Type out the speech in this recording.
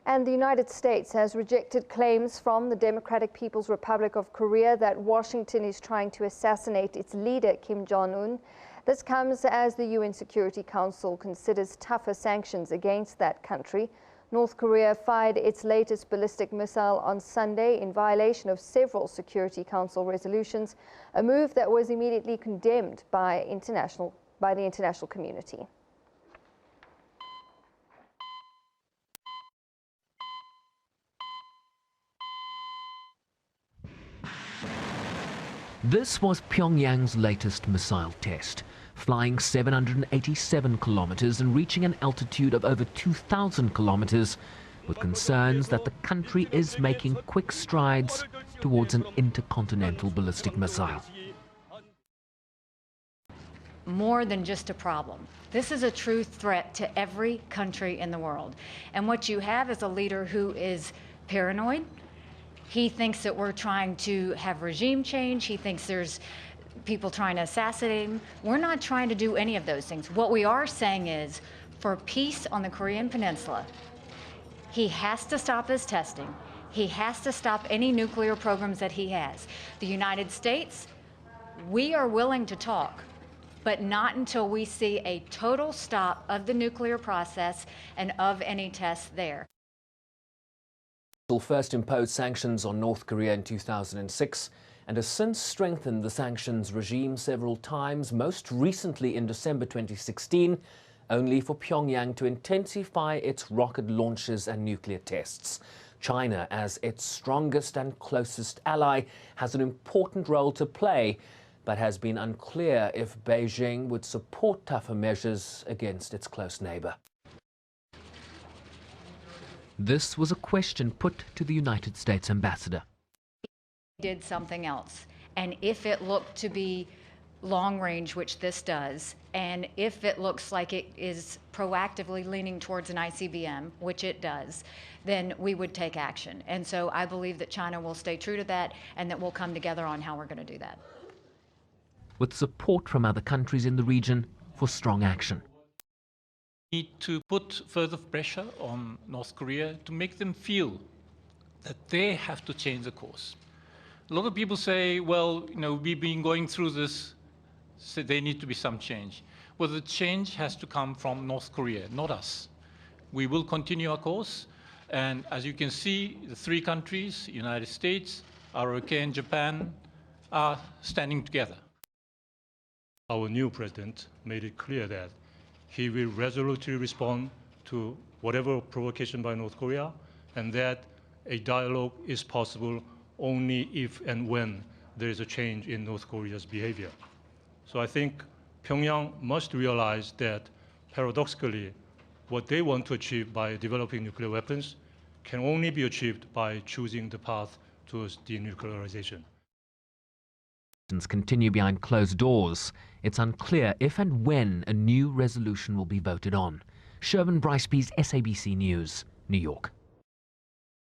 And the United States has rejected claims from the Democratic People's Republic of Korea that Washington is trying to assassinate its leader, Kim Jong-Un. This comes as the UN Security Council considers tougher sanctions against that country. North Korea fired its latest ballistic missile on Sunday in violation of several Security Council resolutions, a move that was immediately condemned by the international community. This was Pyongyang's latest missile test, flying 787 kilometers and reaching an altitude of over 2,000 kilometers, with concerns that the country is making quick strides towards an intercontinental ballistic missile. More than just a problem. This is a true threat to every country in the world. And what you have is a leader who is paranoid. He thinks that we're trying to have regime change. He thinks there's people trying to assassinate him. We're not trying to do any of those things. What we are saying is, for peace on the Korean Peninsula, he has to stop his testing. He has to stop any nuclear programs that he has. The United States, we are willing to talk, but not until we see a total stop of the nuclear process and of any tests there. First imposed sanctions on North Korea in 2006 and has since strengthened the sanctions regime several times, most recently in December 2016, only for Pyongyang to intensify its rocket launches and nuclear tests. China, as its strongest and closest ally, has an important role to play, but has been unclear if Beijing would support tougher measures against its close neighbor. This was a question put to the United States ambassador. Did something else, and if it looked to be long range, which this does, and if it looks like it is proactively leaning towards an ICBM, which it does, then we would take action. And so I believe that China will stay true to that and that we'll come together on how we're going to do that. With support from other countries in the region for strong action. Need to put further pressure on North Korea to make them feel that they have to change the course. A lot of people say, well, we've been going through this, so there need to be some change. Well, the change has to come from North Korea, not us. We will continue our course, and as you can see, the three countries, United States, ROK, and Japan, are standing together. Our new president made it clear that he will resolutely respond to whatever provocation by North Korea, and that a dialogue is possible only if and when there is a change in North Korea's behavior. So I think Pyongyang must realize that, paradoxically, what they want to achieve by developing nuclear weapons can only be achieved by choosing the path towards denuclearization. Continue behind closed doors. It's unclear if and when a new resolution will be voted on. Bryse-Peace, SABC News, New York.